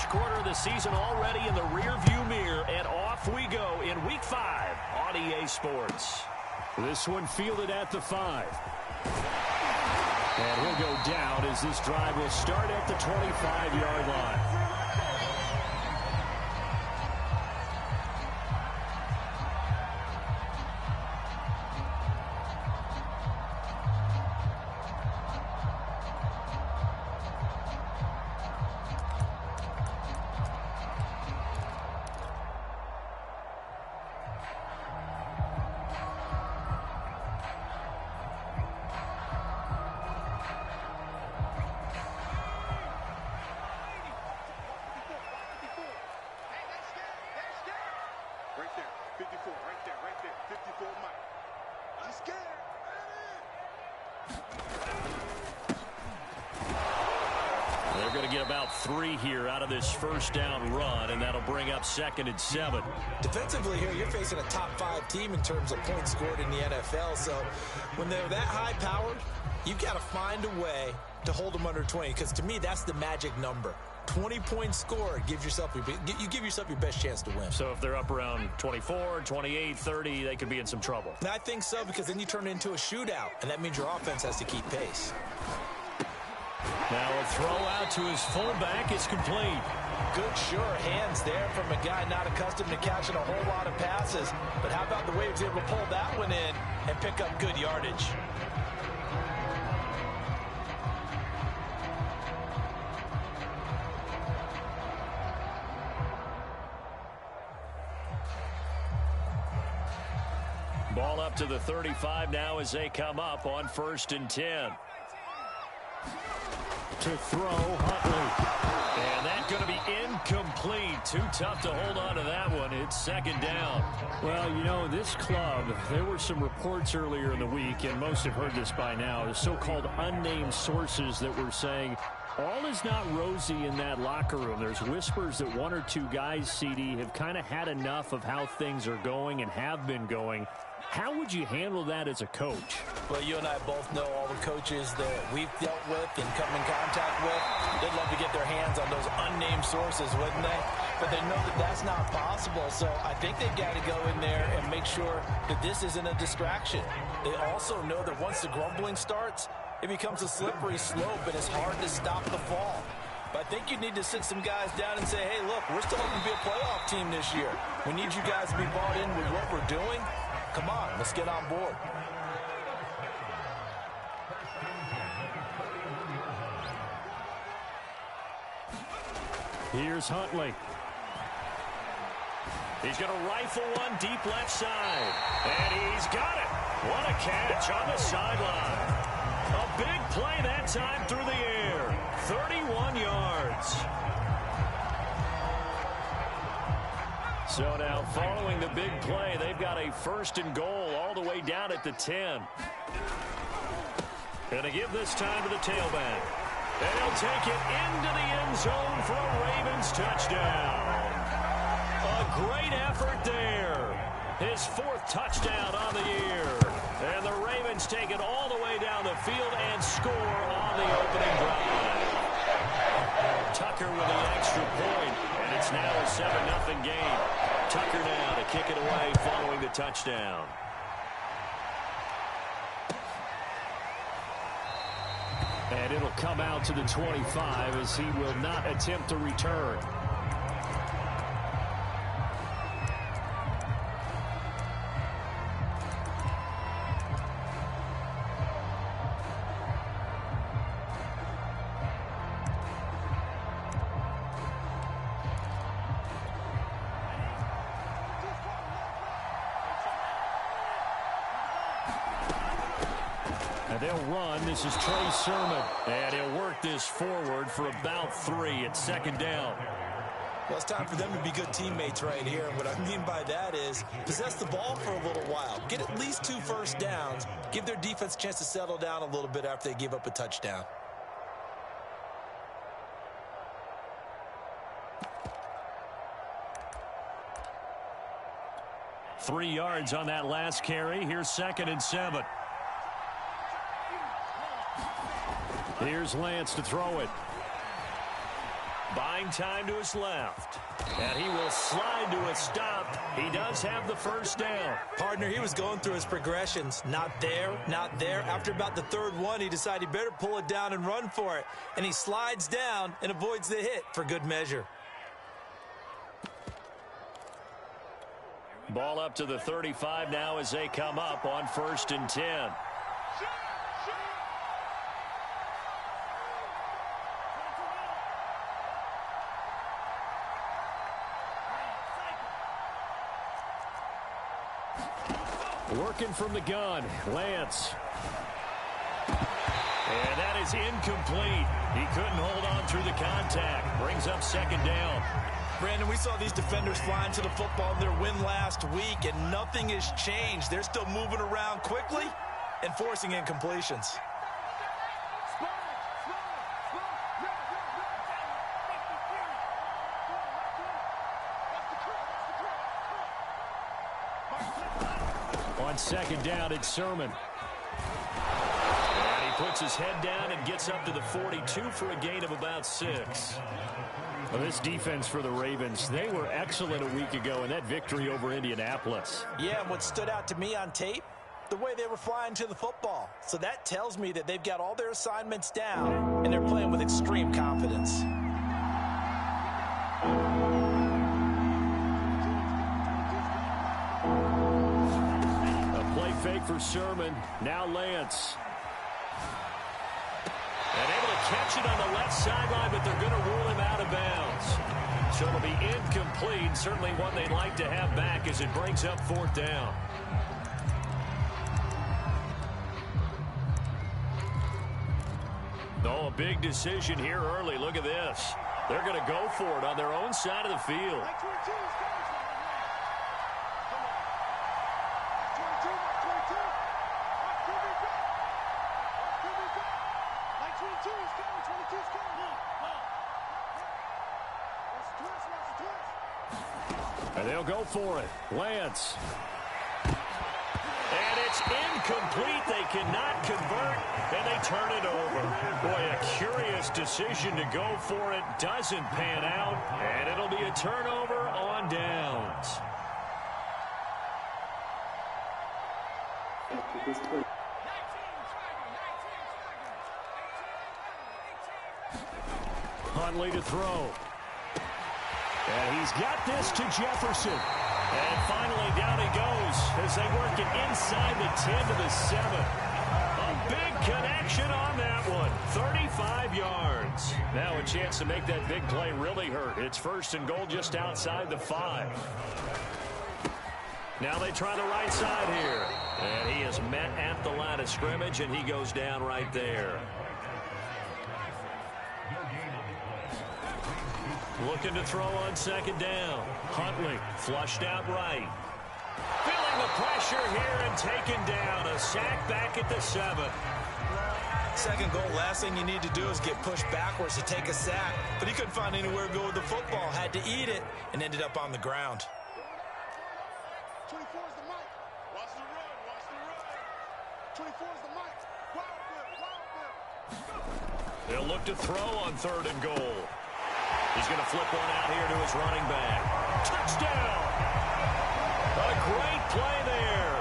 First quarter of the season already in the rearview mirror, and off we go in Week 5 on EA Sports. This one fielded at the 5. And he'll go down as this drive will start at the 25-yard line. They're going to get about 3 here out of this first down run, and that'll bring up 2nd and 7. Defensively here, you're facing a top 5 team in terms of points scored in the NFL. So when they're that high powered, you've got to find a way to hold them under 20, because to me, that's the magic number. 20 points scored gives yourself you give yourself your best chance to win. So if they're up around 24, 28, 30, they could be in some trouble. And I think so, because then you turn it into a shootout, and that means your offense has to keep pace. Now a throw out to his fullback is complete. Good, sure hands there from a guy not accustomed to catching a whole lot of passes. But how about the way he was able to pull that one in and pick up good yardage? Ball up to the 35 now as they come up on 1st and 10. To throw, Huntley. And that's going to be incomplete. Too tough to hold on to that one. It's 2nd down. Well, you know, this club, there were some reports earlier in the week, and most have heard this by now, the so-called unnamed sources that were saying all is not rosy in that locker room. There's whispers that 1 or 2 guys, CD, have kind of had enough of how things are going and have been going. How would you handle that as a coach? Well, you and I both know all the coaches that we've dealt with and come in contact with. They'd love to get their hands on those unnamed sources, wouldn't they? But they know that that's not possible. So I think they've got to go in there and make sure that this isn't a distraction. They also know that once the grumbling starts, it becomes a slippery slope, and it's hard to stop the fall. But I think you need to sit some guys down and say, hey, look, we're still hoping to be a playoff team this year. We need you guys to be bought in with what we're doing. Come on, let's get on board. Here's Huntley. He's going to rifle one deep left side. And he's got it. What a catch on the sideline. A big play that time through the air. 31 yards. So now following the big play, they've got a 1st and goal all the way down at the 10. Going to give this time to the tailback. And he'll take it into the end zone for a Ravens touchdown. A great effort there. His 4th touchdown on the year. And the Ravens take it all the way down the field and score on the opening drive. Tucker with the extra point, and it's now a 7-0 game. Tucker now to kick it away following the touchdown. And it'll come out to the 25 as he will not attempt to return. They'll run. This is Trey Sermon. And he'll work this forward for about 3 at 2nd down. Well, it's time for them to be good teammates right here. And what I mean by that is possess the ball for a little while. Get at least 2 first downs. Give their defense a chance to settle down a little bit after they give up a touchdown. Three yards on that last carry. Here's 2nd and 7. Here's Lance to throw it. Buying time to his left. And he will slide to a stop. He does have the first down. Partner, he was going through his progressions. Not there, not there. After about the third one, he decided he better pull it down and run for it. And he slides down and avoids the hit for good measure. Ball up to the 35 now as they come up on 1st and 10. Working from the gun, Lance. And that is incomplete. He couldn't hold on through the contact. Brings up 2nd down. Brandon, we saw these defenders flying to the football in their win last week, and nothing has changed. They're still moving around quickly and forcing incompletions. On 2nd down, it's Sermon. And he puts his head down and gets up to the 42 for a gain of about 6. Well, this defense for the Ravens, they were excellent a week ago in that victory over Indianapolis. Yeah, and what stood out to me on tape, the way they were flying to the football. So that tells me that they've got all their assignments down, and they're playing with extreme confidence. Fake for Sermon. Now Lance. And able to catch it on the left sideline, but they're going to rule him out of bounds. So it'll be incomplete. Certainly one they'd like to have back as it brings up 4th down. Oh, a big decision here early. Look at this. They're going to go for it on their own side of the field. And they'll go for it. Lance. And it's incomplete. They cannot convert, and they turn it over. Boy, a curious decision to go for it. Doesn't pan out, and it'll be a turnover on downs. Huntley to throw. And he's got this to Jefferson. And finally down he goes as they work it inside the 10 to the 7. A big connection on that one. 35 yards. Now a chance to make that big play really hurt. It's 1st and goal just outside the 5. Now they try the right side here. And he is met at the line of scrimmage, and he goes down right there. Looking to throw on 2nd down. Huntley flushed out right. Feeling the pressure here and taken down. A sack back at the 7. 2nd goal, last thing you need to do is get pushed backwards to take a sack. But he couldn't find anywhere to go with the football. Had to eat it and ended up on the ground. 24 is the mic. Watch the run. Watch the run. 24 is the mic. Wild whip. They'll look to throw on 3rd and goal. He's going to flip one out here to his running back. Touchdown! A great play there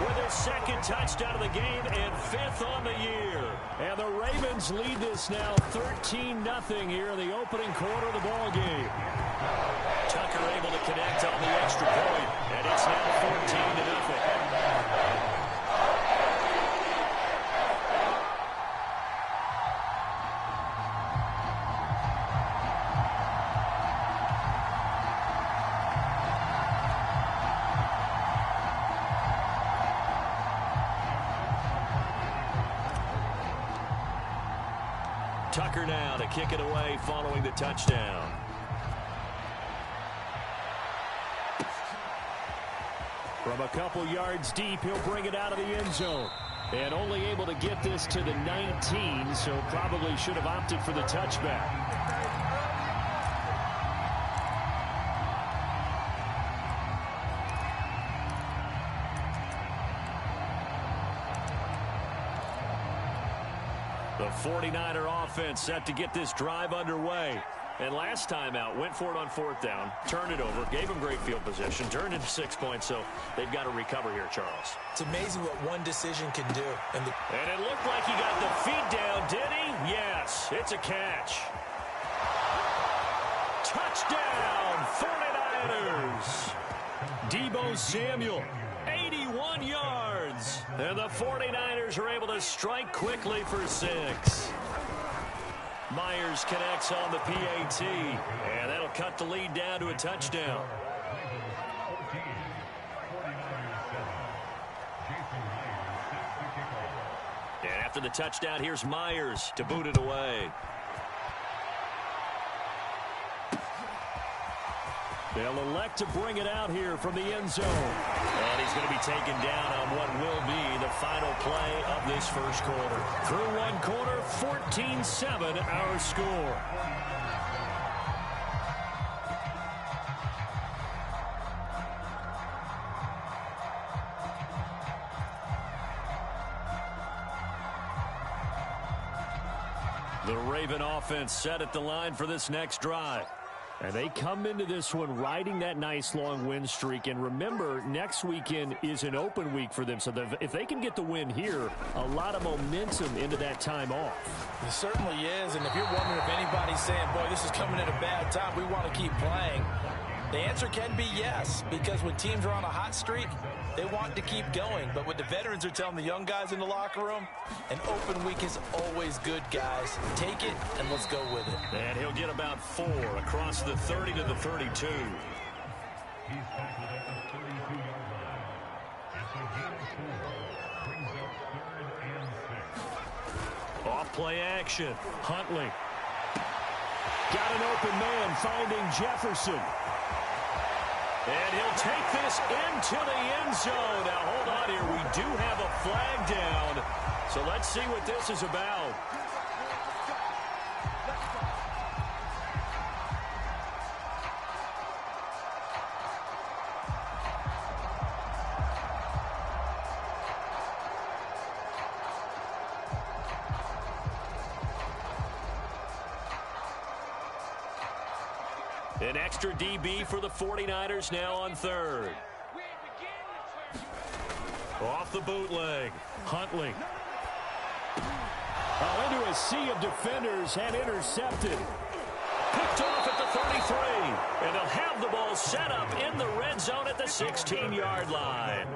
with his 2nd touchdown of the game and 5th on the year. And the Ravens lead this now 13-0 here in the opening quarter of the ball game. Tucker able to connect on the extra point, and it's now 14-0. Tucker now to kick it away following the touchdown. From a couple yards deep, he'll bring it out of the end zone. And only able to get this to the 19, so probably should have opted for the touchback. The 49er offense set to get this drive underway. And last time out, went for it on 4th down, turned it over, gave them great field position, turned into 6 points, so they've got to recover here, Charles. It's amazing what one decision can do. And it looked like he got the feet down, did he? Yes, it's a catch. Touchdown, 49ers. Deebo Samuel, 81 yards. And the 49ers are able to strike quickly for 6. Myers connects on the PAT, and that'll cut the lead down to a touchdown. And after the touchdown, here's Myers to boot it away. They'll elect to bring it out here from the end zone. And he's going to be taken down on what will be the final play of this first quarter. Through one quarter, 14-7 our score. The Raven offense set at the line for this next drive. And they come into this one riding that nice long win streak. And remember, next weekend is an open week for them. So if they can get the win here, a lot of momentum into that time off. It certainly is. And if you're wondering if anybody's saying, boy, this is coming at a bad time, we want to keep playing, the answer can be yes. Because when teams are on a hot streak, they want to keep going. But what the veterans are telling the young guys in the locker room, an open week is always good, guys. Take it, and let's go with it. And he'll get about 4 across the 30 to the 32. Off play action. Huntley. Got an open man finding Jefferson. And he'll take this into the end zone. Now, hold on here. We do have a flag down. So let's see what this is about. An extra DB for the 49ers now on 3rd. Off the bootleg. Huntley. Into a sea of defenders and intercepted. Picked off at the 33. And they'll have the ball set up in the red zone at the 16-yard line.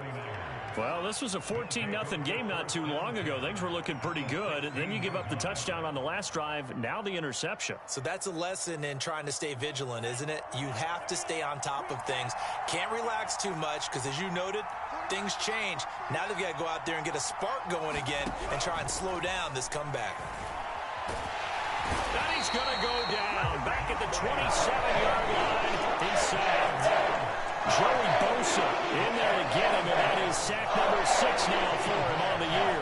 Well, this was a 14-0 game not too long ago. Things were looking pretty good. Then you give up the touchdown on the last drive. Now the interception. So that's a lesson in trying to stay vigilant, isn't it? You have to stay on top of things. Can't relax too much because, as you noted, things change. Now they've got to go out there and get a spark going again and try and slow down this comeback. And he's going to go down. Back at the 27-yard line. He's sacked. Joey Bosa in there to get him, and that is sack number 6 now for him on the year.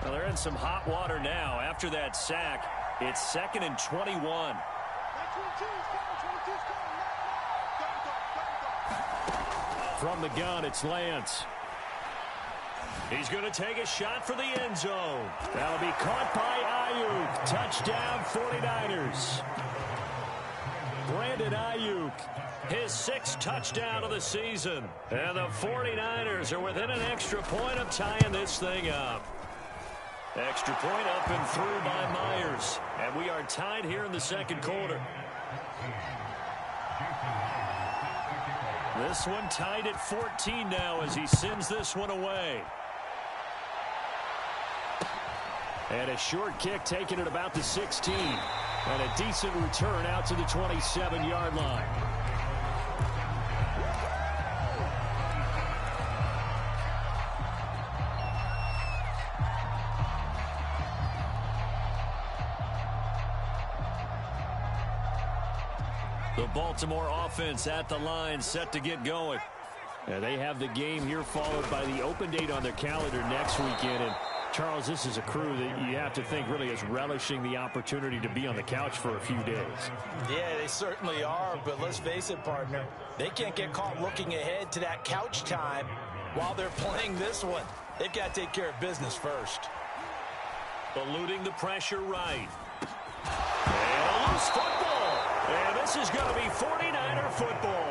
Well, they're in some hot water now. After that sack, it's 2nd and 21. From the gun, it's Lance. He's going to take a shot for the end zone. That'll be caught by Ayuk. Touchdown, 49ers. Brandon Ayuk, his 6th touchdown of the season. And the 49ers are within an extra point of tying this thing up. Extra point up and through by Myers. And we are tied here in the second quarter. This one tied at 14 now as he sends this one away. And a short kick taken at about the 16. And a decent return out to the 27-yard line. The Baltimore offense at the line, set to get going. And they have the game here followed by the open date on their calendar next weekend. And Charles, this is a crew that you have to think really is relishing the opportunity to be on the couch for a few days. Yeah, they certainly are, but let's face it, partner. They can't get caught looking ahead to that couch time while they're playing this one. They've got to take care of business first. Eluding the pressure right. And a loose football. And this is going to be 49er football.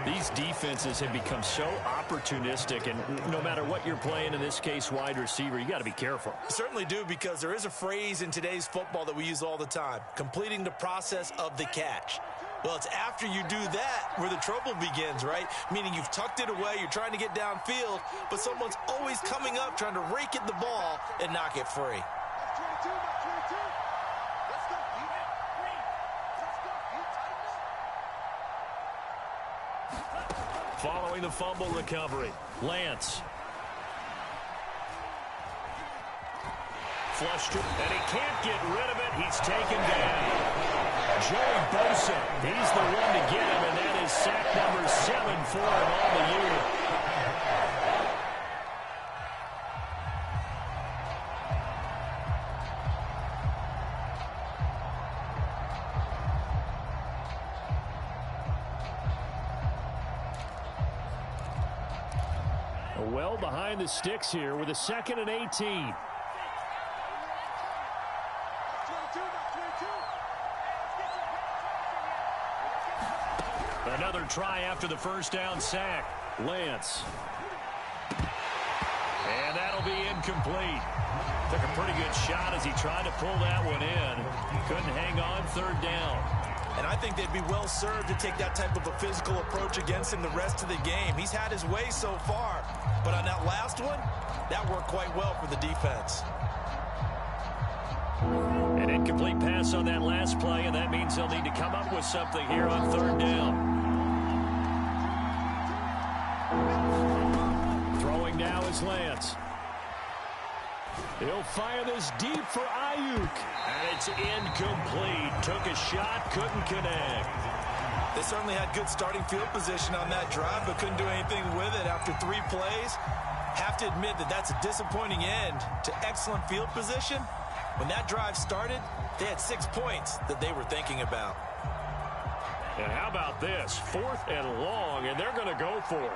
These defenses have become so opportunistic, and no matter what you're playing, in this case wide receiver, you got to be careful. You certainly do, because there is a phrase in today's football that we use all the time: completing the process of the catch. Well, it's after you do that where the trouble begins, right? Meaning you've tucked it away, you're trying to get downfield, but someone's always coming up trying to rake at the ball and knock it free. Following the fumble recovery, Lance. Flushed it, and he can't get rid of it. He's taken down. Joey Bosa, he's the one to get him, and that is sack number 7 for him on the year. Well behind the sticks here with a 2nd and 18. Another try after the first down sack. Lance. And that'll be incomplete. Took a pretty good shot as he tried to pull that one in. Couldn't hang on 3rd down. And I think they'd be well served to take that type of a physical approach against him the rest of the game. He's had his way so far, but on that last one, that worked quite well for the defense. An incomplete pass on that last play, and that means they'll need to come up with something here on 3rd down. Throwing now is Lance. He'll fire this deep for Ayuk. And it's incomplete. Took a shot, couldn't connect. They certainly had good starting field position on that drive, but couldn't do anything with it after 3 plays. Have to admit that that's a disappointing end to excellent field position. When that drive started, they had 6 points that they were thinking about. And how about this? 4th and long, and they're going to go for it.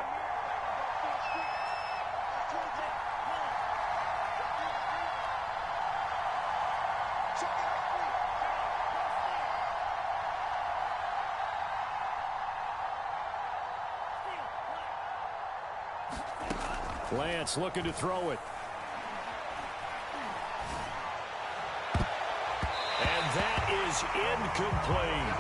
Lance looking to throw it. And that is incomplete.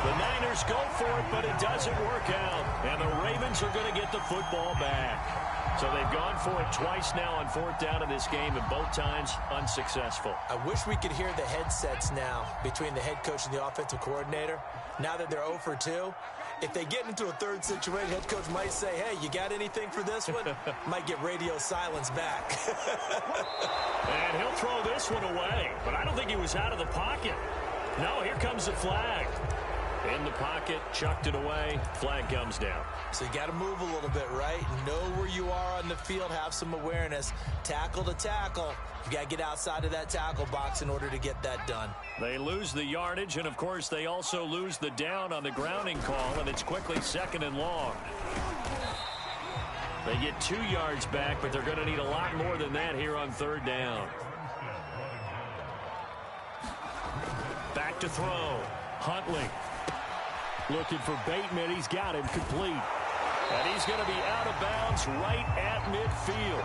The Niners go for it, but it doesn't work out. And the Ravens are going to get the football back. So they've gone for it twice now on 4th down in this game, and both times unsuccessful. I wish we could hear the headsets now between the head coach and the offensive coordinator. Now that they're 0 for 2, if they get into a 3rd situation, head coach might say, hey, you got anything for this one? Might get radio silence back. And he'll throw this one away, but I don't think he was out of the pocket. No, here comes the flag. In the pocket, chucked it away, flag comes down. So you got to move a little bit, right? Know where you are on the field, have some awareness. Tackle to tackle. You got to get outside of that tackle box in order to get that done. They lose the yardage, and of course they also lose the down on the grounding call, and it's quickly 2nd and long. They get 2 yards back, but they're going to need a lot more than that here on 3rd down. Back to throw. Huntley. Looking for Bateman. He's got him complete. And he's going to be out of bounds right at midfield.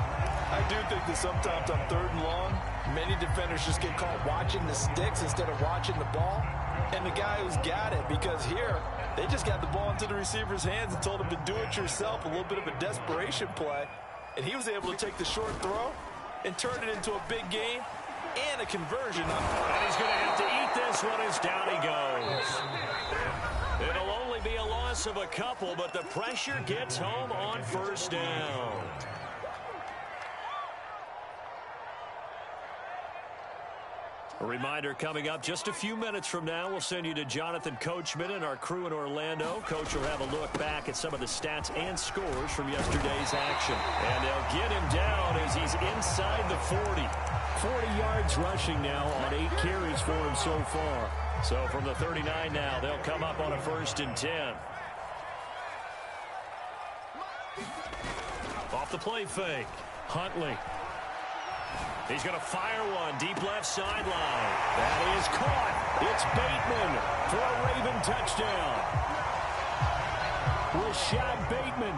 I do think that sometimes on 3rd and long, many defenders just get caught watching the sticks instead of watching the ball. And the guy who's got it, because here, they just got the ball into the receiver's hands and told him to do it yourself, a little bit of a desperation play. And he was able to take the short throw and turn it into a big game and a conversion. And he's going to have to eat this one as down he goes. It'll only be a loss of a couple, but the pressure gets home on 1st down. A reminder coming up just a few minutes from now, we'll send you to Jonathan Coachman and our crew in Orlando. Coach will have a look back at some of the stats and scores from yesterday's action. And they'll get him down as he's inside the 40. 40 yards rushing now on 8 carries for him so far. So from the 39 now, they'll come up on a 1st and 10. Off the play fake. Huntley. He's going to fire one deep left sideline. That is caught. It's Bateman for a Raven touchdown. Rashad Bateman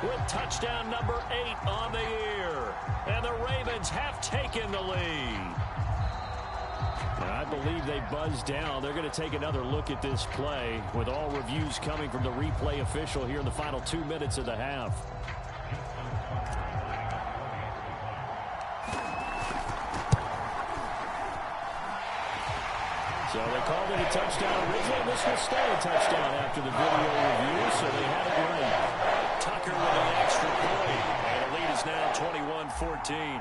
with touchdown number 8 on the year. And the Ravens have taken the lead. I believe they buzzed down. They're going to take another look at this play with all reviews coming from the replay official here in the final 2 minutes of the half. So they called it a touchdown originally. This will stay a touchdown after the video review, so they had it right. Tucker with an extra point. And the lead is now 21-14.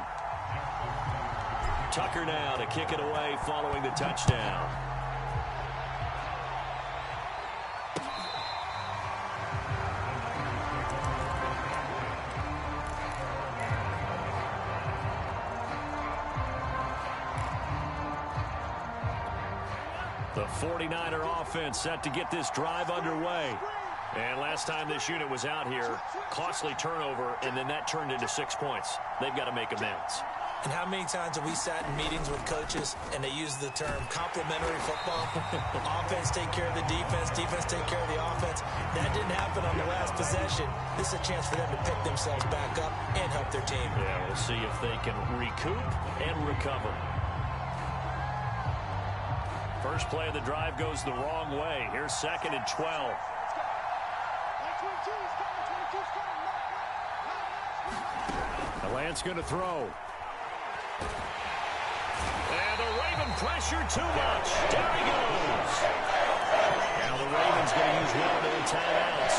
Tucker now to kick it away following the touchdown. The 49er offense set to get this drive underway. And last time this unit was out here, costly turnover, and then that turned into 6 points. They've got to make amends. And how many times have we sat in meetings with coaches and they use the term complementary football? Offense take care of the defense, defense take care of the offense. That didn't happen on the last possession. This is a chance for them to pick themselves back up and help their team. Yeah, we'll see if they can recoup and recover. First play of the drive goes the wrong way. Here's 2nd and 12. Lance going to throw. And the Raven pressure too much. Down he goes. Now the Ravens going to use one of their timeouts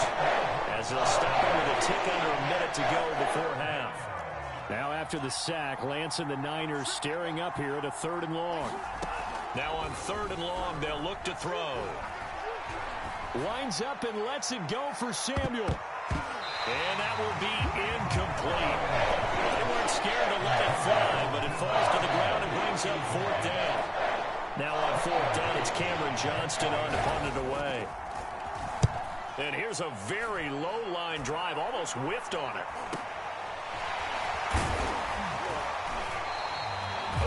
as they'll stop him with a tick under a minute to go before half. Now after the sack, Lance and the Niners staring up here at a 3rd and long. Now on 3rd and long, they'll look to throw. Winds up and lets it go for Samuel. And that will be incomplete. They weren't scared to let it fly, but it falls to the ground and brings up 4th down. Now on 4th down, it's Cameron Johnston on to punt it away. And here's a very low line drive, almost whiffed on it.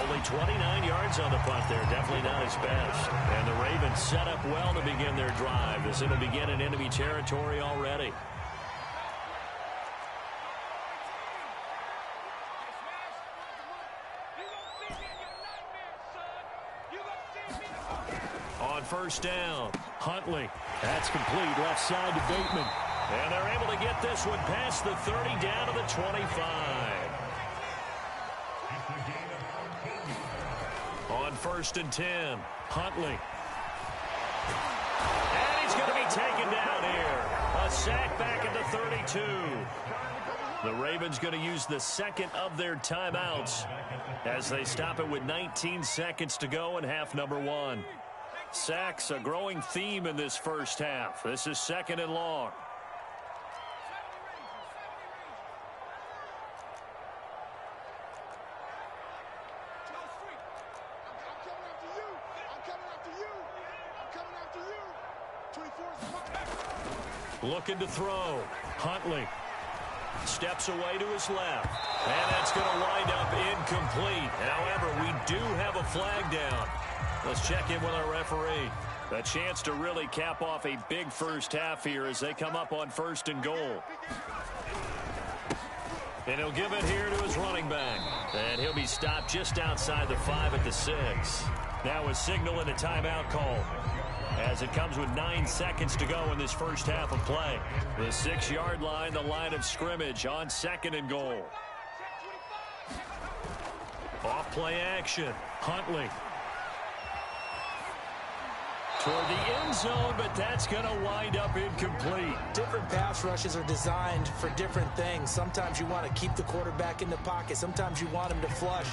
Only 29 yards on the punt there. Definitely not his best. And the Ravens set up well to begin their drive as it'll begin in enemy territory already. On 1st down, Huntley. That's complete. Left side to Bateman. And they're able to get this one past the 30 down to the 25. On 1st and 10, Huntley. And he's going to be taken down here. A sack back at the 32. The Ravens going to use the 2nd of their timeouts as they stop it with 19 seconds to go in half number 1. Sacks, a growing theme in this first half. This is 2nd and long. Looking to throw. Huntley steps away to his left. And that's going to wind up incomplete. However, we do have a flag down. Let's check in with our referee. A chance to really cap off a big first half here as they come up on 1st and goal. And he'll give it here to his running back. And he'll be stopped just outside the 5 at the 6. Now a signal and a timeout call, as it comes with 9 seconds to go in this first half of play. The 6-yard line, the line of scrimmage on 2nd and goal. Off play action. Huntley toward the end zone, but that's going to wind up incomplete. Different pass rushes are designed for different things. Sometimes you want to keep the quarterback in the pocket. Sometimes you want him to flush.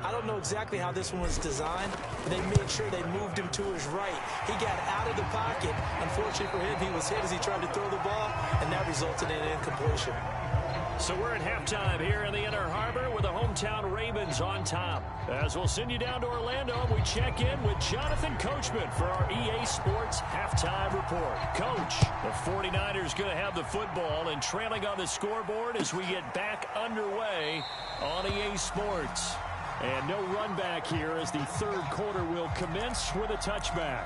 I don't know exactly how this one was designed, but they made sure they moved him to his right. He got out of the pocket. Unfortunately for him, he was hit as he tried to throw the ball, and that resulted in an incompletion. So we're at halftime here in the Inner Harbor with the hometown Ravens on top. As we'll send you down to Orlando, we check in with Jonathan Coachman for our EA Sports Halftime Report. Coach, the 49ers going to have the football and trailing on the scoreboard as we get back underway on EA Sports. And no run back here as the third quarter will commence with a touchback.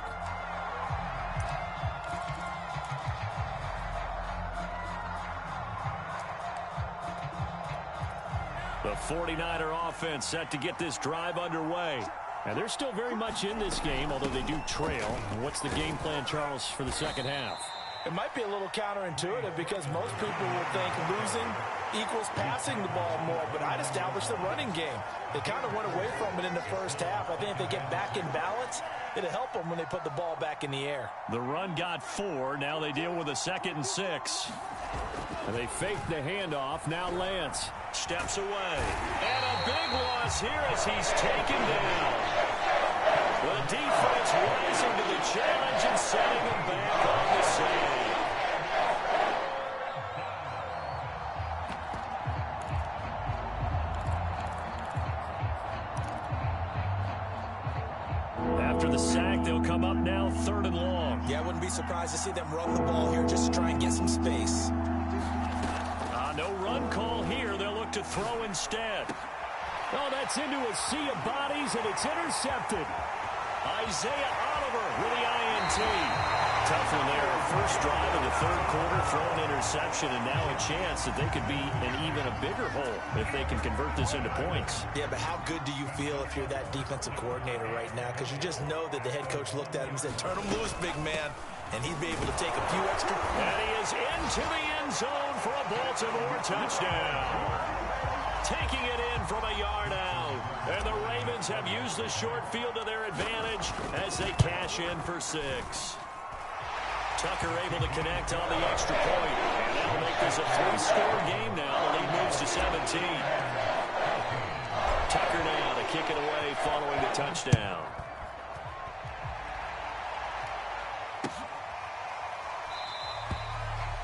The 49er offense set to get this drive underway. And they're still very much in this game, although they do trail. And what's the game plan, Charles, for the second half? It might be a little counterintuitive because most people will think losing equals passing the ball more, but I'd establish the running game. They kind of went away from it in the first half. I think if they get back in balance, it'll help them when they put the ball back in the air. The run got 4. Now they deal with a 2nd and 6. And they fake the handoff. Now Lance steps away. And a big loss here as he's taken down. The defense rising to the challenge and setting him back on the save. After the sack, they'll come up now 3rd and long. Yeah, I wouldn't be surprised to see them run the ball here just to try and get some space. No run call here. They'll look to throw instead. Oh, that's into a sea of bodies, and it's intercepted. Isaiah Oliver with the INT. Tough one there. First drive of the third quarter, throw an interception, and now a chance that they could be in even a bigger hole if they can convert this into points. Yeah, but how good do you feel if you're that defensive coordinator right now? Because you just know that the head coach looked at him and said, turn him loose, big man. And he'd be able to take a few extra. And he is into the end zone for a Baltimore touchdown. Taking it in from a yard out. And the Ravens have used the short field to their advantage as they cash in for 6. Tucker able to connect on the extra point. And that'll make this a 3-score game now. The lead moves to 17. Tucker now to kick it away following the touchdown.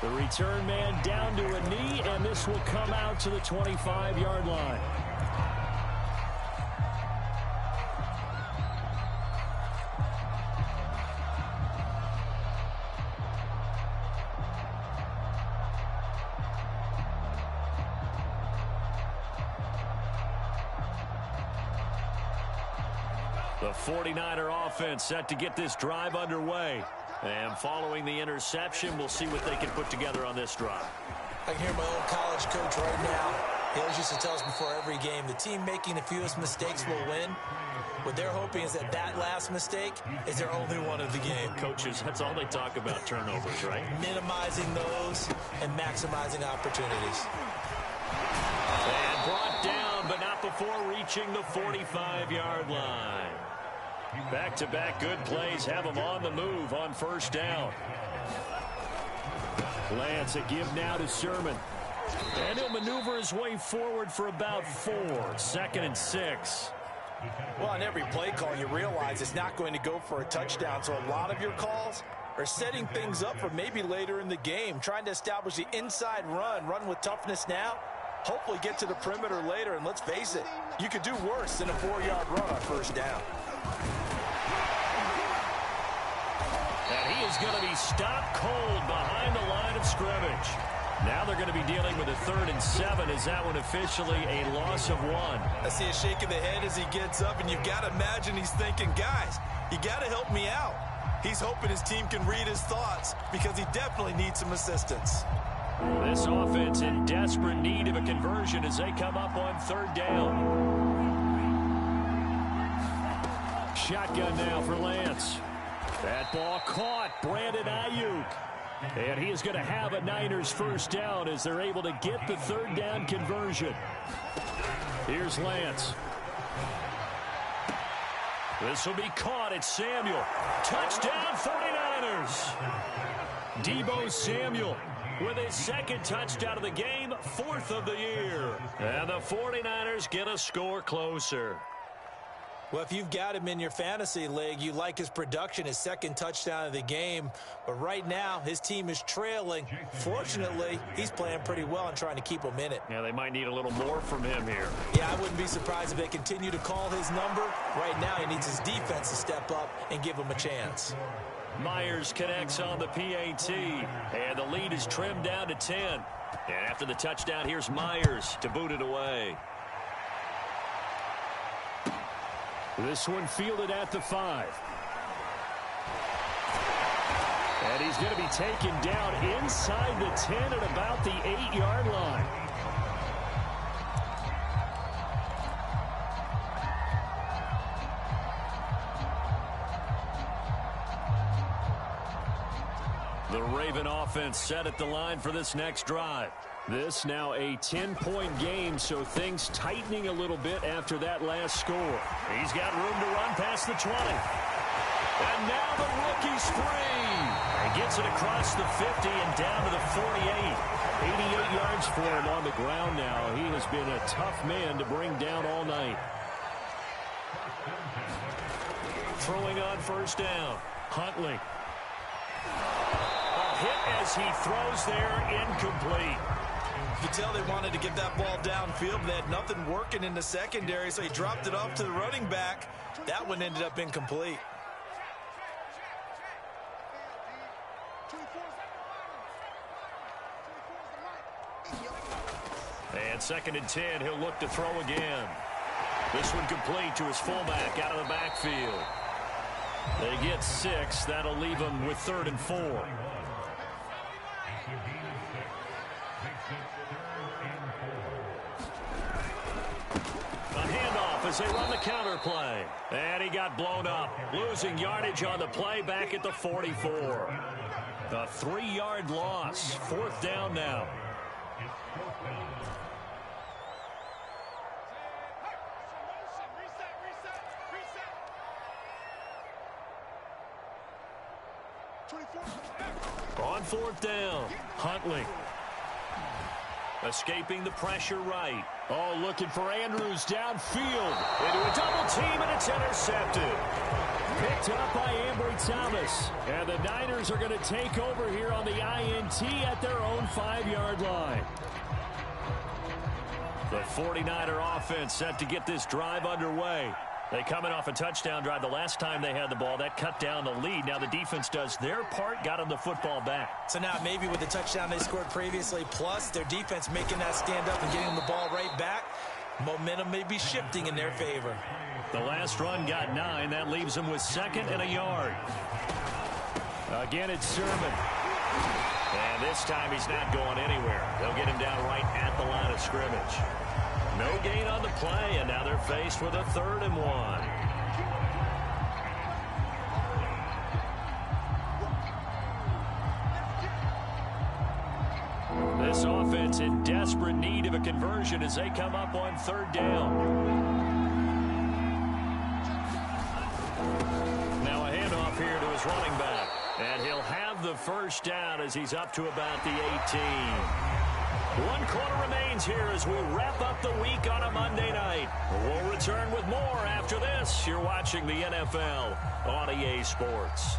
The return man down to a knee, and this will come out to the 25-yard line. The 49er offense set to get this drive underway. And following the interception, we'll see what they can put together on this drive. I can hear my old college coach right now. He always used to tell us before every game, the team making the fewest mistakes will win. What they're hoping is that that last mistake is their only one of the game. Coaches, that's all they talk about, turnovers, right? Minimizing those and maximizing opportunities. And brought down, but not before reaching the 45-yard line. Back-to-back good plays have him on the move on first down. Lance a give now to Sermon. And he'll maneuver his way forward for about 4. 2nd and 6. Well, on every play call, you realize it's not going to go for a touchdown. So a lot of your calls are setting things up for maybe later in the game, trying to establish the inside run with toughness now. Hopefully get to the perimeter later, and let's face it, you could do worse than a 4-yard run on first down. And he is going to be stopped cold behind the line of scrimmage. Now they're going to be dealing with a 3rd and 7. Is that one officially a loss of 1? I see a shake of the head as he gets up, and you've got to imagine he's thinking, guys, you got to help me out. He's hoping his team can read his thoughts because he definitely needs some assistance. This offense in desperate need of a conversion as they come up on 3rd down. Shotgun now for Lance. That ball caught. Brandon Ayuk. And he is going to have a Niners first down as they're able to get the 3rd down conversion. Here's Lance. This will be caught. It's Samuel. Touchdown, 49ers. Deebo Samuel with his second touchdown of the game, fourth of the year. And the 49ers get a score closer. Well, if you've got him in your fantasy league, you like his production, his second touchdown of the game. But right now, his team is trailing. Fortunately, he's playing pretty well and trying to keep them in it. Yeah, they might need a little more from him here. Yeah, I wouldn't be surprised if they continue to call his number. Right now, he needs his defense to step up and give him a chance. Myers connects on the PAT, and the lead is trimmed down to 10. And after the touchdown, here's Myers to boot it away. This one fielded at the 5. And he's going to be taken down inside the 10 at about the 8-yard line. The Raven offense set at the line for this next drive. This now a 10-point game, so things tightening a little bit after that last score. He's got room to run past the 20. And now the rookie's free. He gets it across the 50 and down to the 48. 88 yards for him on the ground now. He has been a tough man to bring down all night. Throwing on first down. Huntley. A hit as he throws there, incomplete. You could tell they wanted to get that ball downfield, but they had nothing working in the secondary, so he dropped it off to the running back. That one ended up incomplete. And second and 10, he'll look to throw again. This one complete to his fullback out of the backfield. They get 6. That'll leave them with 3rd and 4. A handoff as they run the counter play. And he got blown up. Losing yardage on the play back at the 44. A 3-yard loss. 4th down now. On 4th down, Huntley. Escaping the pressure right. Oh, looking for Andrews downfield. Into a double team, and it's intercepted. Picked up by Ambry Thomas. And the Niners are going to take over here on the INT at their own 5-yard line. The 49er offense set to get this drive underway. They coming off a touchdown drive the last time they had the ball. That cut down the lead. Now the defense does their part, got them the football back. So now maybe with the touchdown they scored previously, plus their defense making that stand up and getting them the ball right back, momentum may be shifting in their favor. The last run got 9. That leaves them with 2nd and a yard. Again, it's Sermon. And this time he's not going anywhere. They'll get him down right at the line of scrimmage. No gain on the play, and now they're faced with a 3rd and 1. This offense in desperate need of a conversion as they come up on 3rd down. Now a handoff here to his running back. And he'll have the first down as he's up to about the 18. 1 quarter remains here as we wrap up the week on a Monday night. We'll return with more after this. You're watching the NFL on EA Sports.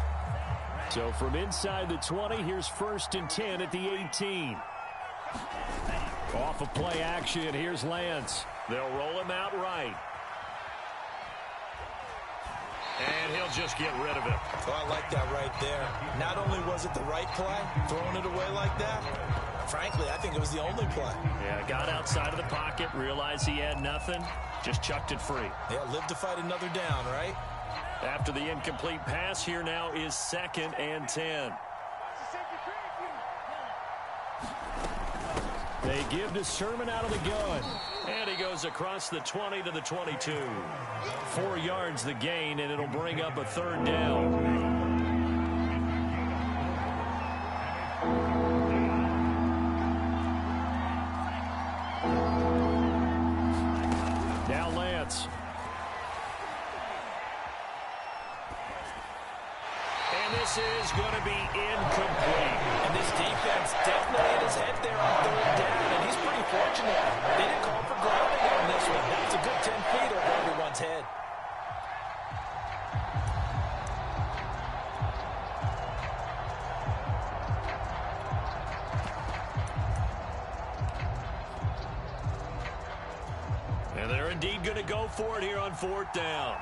So from inside the 20, here's 1st and 10 at the 18. Off of play action, here's Lance. They'll roll him out right. And he'll just get rid of it. Oh, I like that right there. Not only was it the right play, throwing it away like that, frankly, I think it was the only play. Yeah, got outside of the pocket, realized he had nothing, just chucked it free. Yeah, live to fight another down, right? After the incomplete pass, here now is 2nd and 10. They give to Sermon out of the gun. And he goes across the 20 to the 22. 4 yards the gain, and it'll bring up a 3rd down. This is going to be incomplete. And this defense definitely hit his head there on third down, and he's pretty fortunate. They didn't call for grounding on this one. That's a good 10 feet over everyone's head. And they're indeed going to go for it here on fourth down.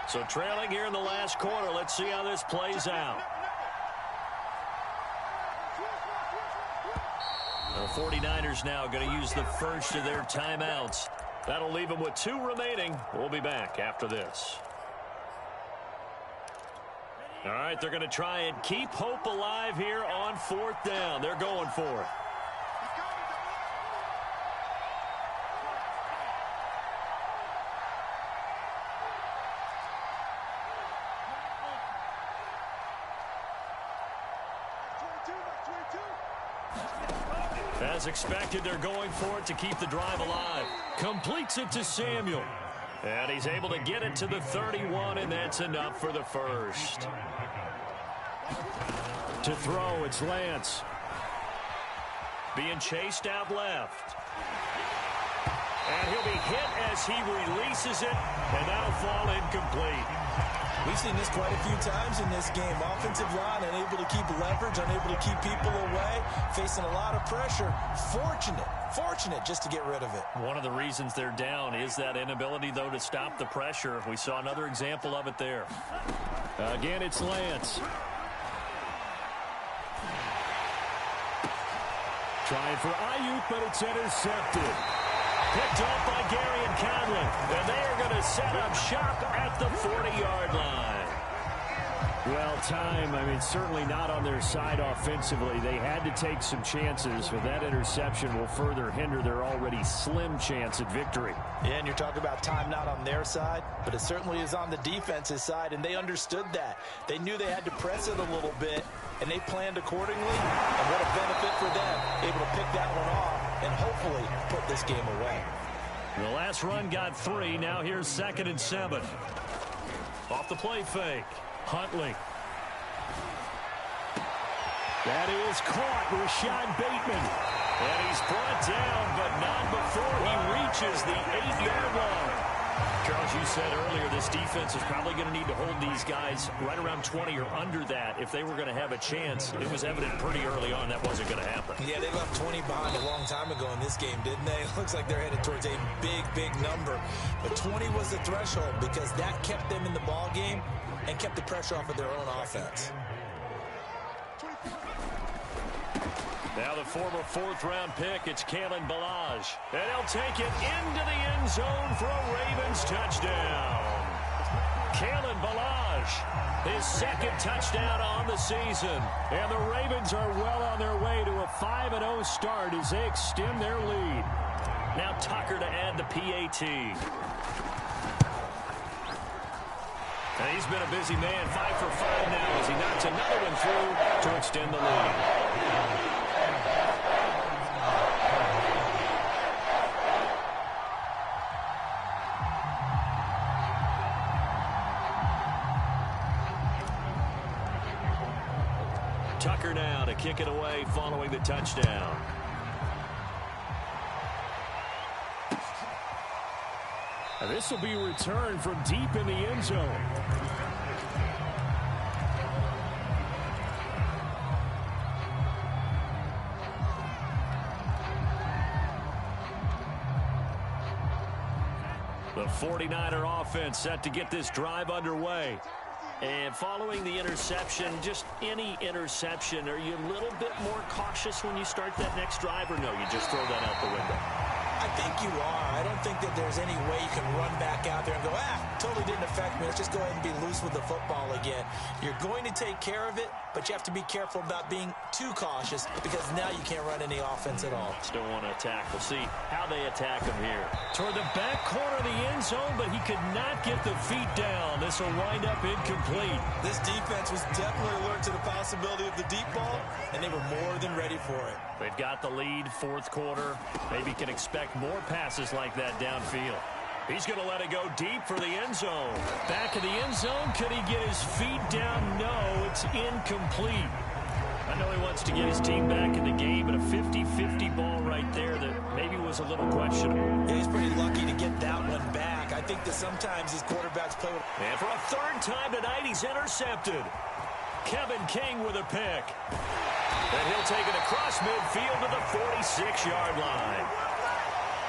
So trailing here in the last quarter. Let's see how this plays out. The 49ers now going to use the first of their timeouts. That'll leave them with 2 remaining. We'll be back after this. All right, they're going to try and keep hope alive here on fourth down. They're going for it. As expected, they're going for it to keep the drive alive. Completes it to Samuel. And he's able to get it to the 31, and that's enough for the first. To throw, it's Lance. Being chased out left. And he'll be hit as he releases it, and that'll fall incomplete. We've seen this quite a few times in this game. Offensive line unable to keep leverage, unable to keep people away, facing a lot of pressure. Fortunate just to get rid of it. One of the reasons they're down is that inability, though, to stop the pressure. We saw another example of it there. Again, it's Lance. Trying for Ayuk, but it's intercepted. Picked off by Gary and Conley. And they are going to set up shop at the 40-yard line. Well, certainly not on their side offensively. They had to take some chances, but that interception will further hinder their already slim chance at victory. Yeah, and you're talking about time not on their side, but it certainly is on the defense's side, and they understood that. They knew they had to press it a little bit, and they planned accordingly, and what a benefit for them, able to pick that one off and hopefully put this game away. The last run got 3. Now here's 2nd and 7. Off the play fake. Huntley. That is caught. Rashad Bateman. And he's brought down, but not before he reaches the 8-yard line. Charles, you said earlier this defense is probably going to need to hold these guys right around 20 or under that if they were going to have a chance. It was evident pretty early on that wasn't going to happen. Yeah, they left 20 behind a long time ago in this game, didn't they? It looks like they're headed towards a big number. But 20 was the threshold because that kept them in the ball game and kept the pressure off of their own offense. Now the former 4th-round pick, it's Kalen Ballage. And he'll take it into the end zone for a Ravens touchdown. Kalen Ballage, his 2nd touchdown on the season. And the Ravens are well on their way to a 5-0 start as they extend their lead. Now Tucker to add the PAT. And he's been a busy man, 5 for 5 now as he knocks another one through to extend the lead. Tucker now to kick it away following the touchdown. This will be returned from deep in the end zone. The 49er offense set to get this drive underway. And following the interception, just any interception, are you a little bit more cautious when you start that next drive, or no, you just throw that out the window? I think you are. I don't think that there's any way you can run back out there and go, totally didn't affect me. Let's just go ahead and be loose with the football again. You're going to take care of it, but you have to be careful about being too cautious because now you can't run any offense at all. Still want to attack. We'll see how they attack him here. Toward the back corner of the end zone, but he could not get the feet down. This will wind up incomplete. This defense was definitely alert to the possibility of the deep ball, and they were more than ready for it. They've got the lead, 4th quarter. Maybe can expect more passes like that downfield. He's going to let it go deep for the end zone. Back in the end zone. Could he get his feet down? No, it's incomplete. I know he wants to get his team back in the game, but a 50-50 ball right there that maybe was a little questionable. Yeah, he's pretty lucky to get that one back. I think that sometimes his quarterbacks play with... And for a third time tonight, he's intercepted. Kevin King with a pick. And he'll take it across midfield to the 46-yard line.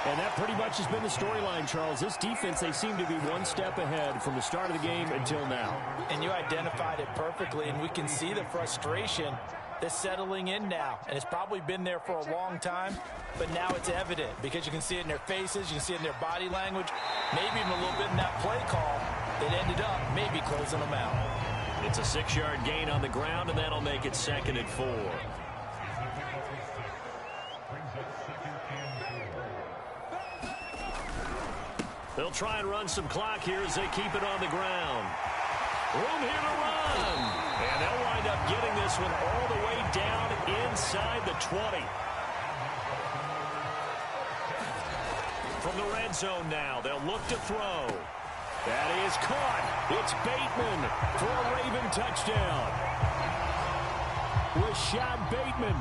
And that pretty much has been the storyline, Charles. This defense, they seem to be one step ahead from the start of the game until now. And you identified it perfectly, and we can see the frustration that's settling in now. And it's probably been there for a long time, but now it's evident because you can see it in their faces, you can see it in their body language, maybe even a little bit in that play call that ended up maybe closing them out. It's a 6-yard gain on the ground, and that'll make it 2nd and 4. They'll try and run some clock here as they keep it on the ground. Room here to run. And they'll wind up getting this one all the way down inside the 20. From the red zone now, they'll look to throw. That is caught. It's Bateman for a Raven touchdown. Rashad Bateman.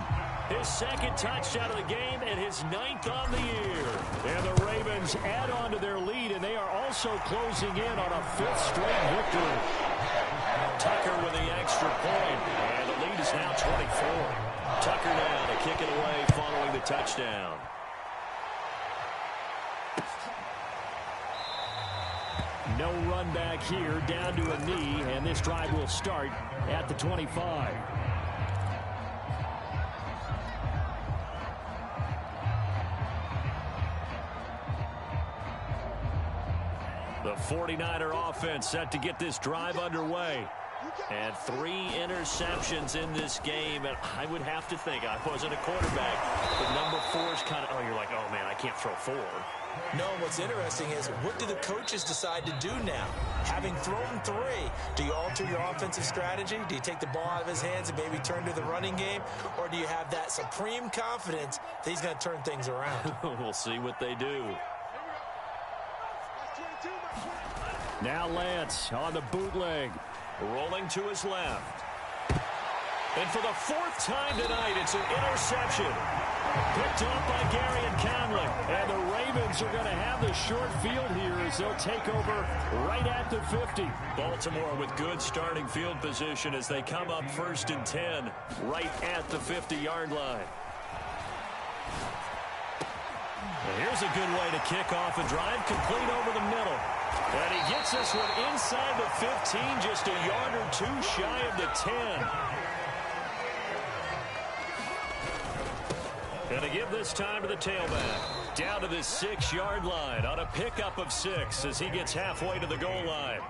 His 2nd touchdown of the game and his 9th on the year. And the Ravens add on to their lead, and they are also closing in on a 5th straight victory. Tucker with the extra point. And the lead is now 24. Tucker now to kick it away following the touchdown. No run back here, down to a knee, and this drive will start at the 25. The 49er offense set to get this drive underway. And 3 interceptions in this game. And I would have to think, I wasn't a quarterback, but number 4 is kind of, oh, you're like, oh, man, I can't throw 4. No, what's interesting is what do the coaches decide to do now? Having thrown 3, do you alter your offensive strategy? Do you take the ball out of his hands and maybe turn to the running game? Or do you have that supreme confidence that he's going to turn things around? We'll see what they do. Now Lance on the bootleg. Rolling to his left. And for the 4th time tonight, it's an interception. Picked off by Garyon Conley. And the Ravens are going to have the short field here as they'll take over right at the 50. Baltimore with good starting field position as they come up 1st and 10 right at the 50-yard line. And here's a good way to kick off a drive, complete over the middle. And he gets this one inside the 15, just a yard or 2 shy of the 10. And to give this time to the tailback. Down to the 6-yard line on a pickup of 6 as he gets halfway to the goal line.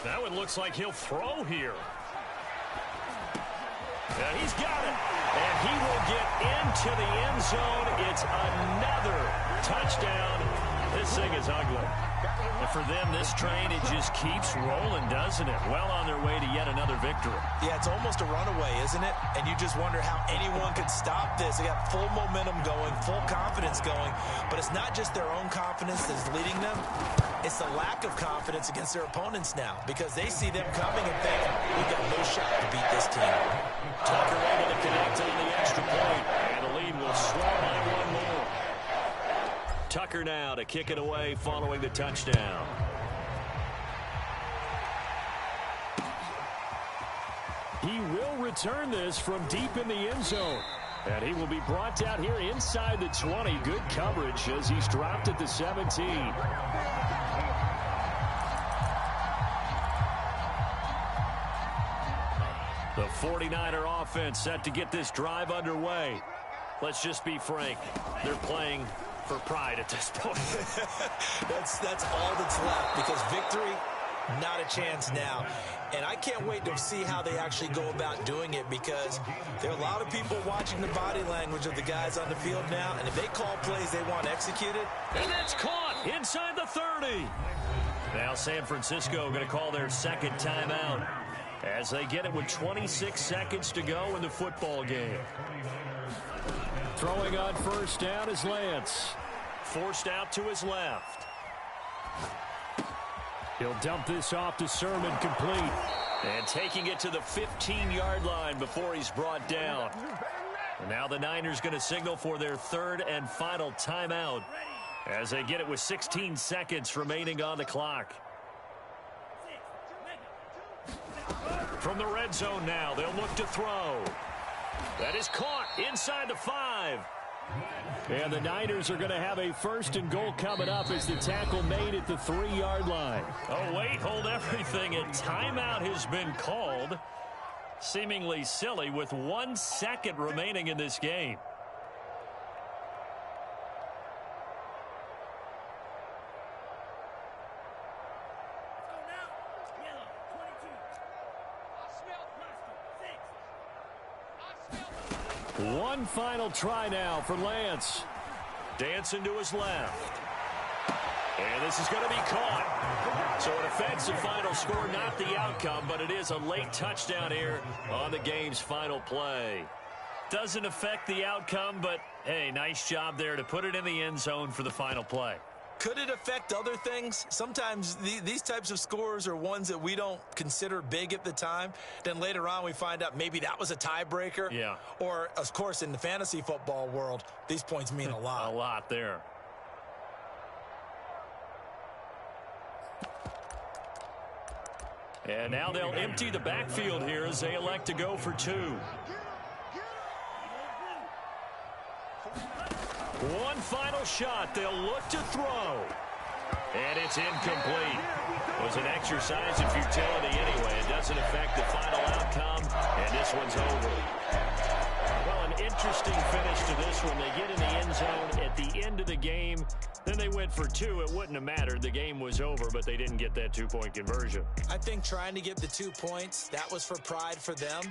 Now it looks like he'll throw here. And he's got it. And he will get into the end zone. It's another touchdown. This thing is ugly. And for them, this train, it just keeps rolling, doesn't it? Well on their way to yet another victory. Yeah, it's almost a runaway, isn't it? And you just wonder how anyone could stop this. They got full momentum going, full confidence going. But it's not just their own confidence that's leading them. It's the lack of confidence against their opponents now because they see them coming and think, we've got no shot to beat this team. Tucker able to connect on the extra point. And the lead will swell by 1 more. Tucker now to kick it away following the touchdown. He will return this from deep in the end zone. And he will be brought down here inside the 20. Good coverage as he's dropped at the 17. The 49er offense set to get this drive underway. Let's just be frank. They're playing for pride at this point. That's all that's left because victory, not a chance now. And I can't wait to see how they actually go about doing it because there are a lot of people watching the body language of the guys on the field now. And if they call plays they want executed. And that's caught inside the 30. Now San Francisco going to call their 2nd timeout. as they get it with 26 seconds to go in the football game. Throwing on first down is Lance. Forced out to his left. He'll dump this off to Sermon, complete. And taking it to the 15-yard line before he's brought down. And now the Niners going to signal for their third and final timeout as they get it with 16 seconds remaining on the clock. From the red zone now, they'll look to throw. That is caught inside the 5. And the Niners are going to have a first and goal coming up as the tackle made at the 3-yard line. Oh, wait, hold everything. A timeout has been called. Seemingly silly with 1 second remaining in this game. One final try now for Lance. Dancing to his left. And this is going to be caught. So it affects the final score, not the outcome, but it is a late touchdown here on the game's final play. Doesn't affect the outcome, but, hey, nice job there to put it in the end zone for the final play. Could it affect other things? Sometimes these types of scores are ones that we don't consider big at the time. Then later on we find out maybe that was a tiebreaker. Yeah. Or, of course, in the fantasy football world, these points mean a lot. A lot there. And now they'll empty the backfield here as they elect to go for 2. One final shot. They'll look to throw. And it's incomplete. It was an exercise in futility anyway. It doesn't affect the final outcome, and this one's over. Well, an interesting finish to this one. They get in the end zone at the end of the game. Then they went for 2. It wouldn't have mattered. The game was over, but they didn't get that 2-point conversion. I think trying to get the 2 points, that was for pride for them.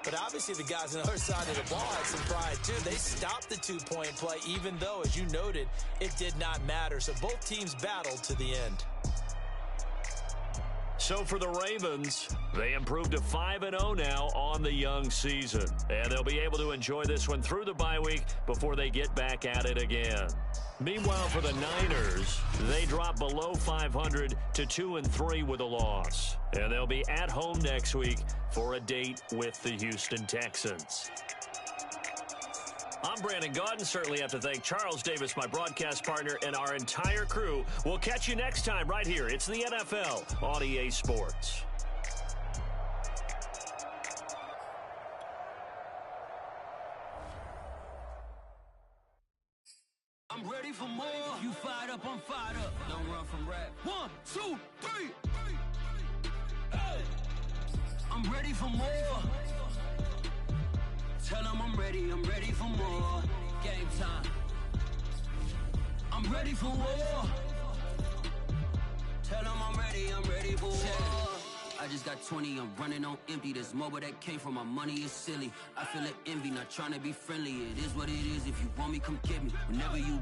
But obviously the guys on the other side of the ball had some pride too. They stopped the 2-point play, even though, as you noted, it did not matter. So both teams battled to the end. So for the Ravens, they improved to 5-0 now on the young season. And they'll be able to enjoy this one through the bye week before they get back at it again. Meanwhile, for the Niners, they drop below 500 to 2-3 with a loss. And they'll be at home next week for a date with the Houston Texans. I'm Brandon Gaudin. Certainly have to thank Charles Davis, my broadcast partner, and our entire crew. We'll catch you next time right here. It's the NFL on EA Sports. I'm ready for more. You fired up, I'm fired up. Don't run from rap. 1, 2, 3. Hey. I'm ready for more. Tell them I'm ready for more. Game time. I'm ready for war. Tell them I'm ready for war. I just got 20, I'm running on empty. This mobile that came from my money is silly. I feel it envy, not trying to be friendly. It is what it is. If you want me, come get me. Whenever you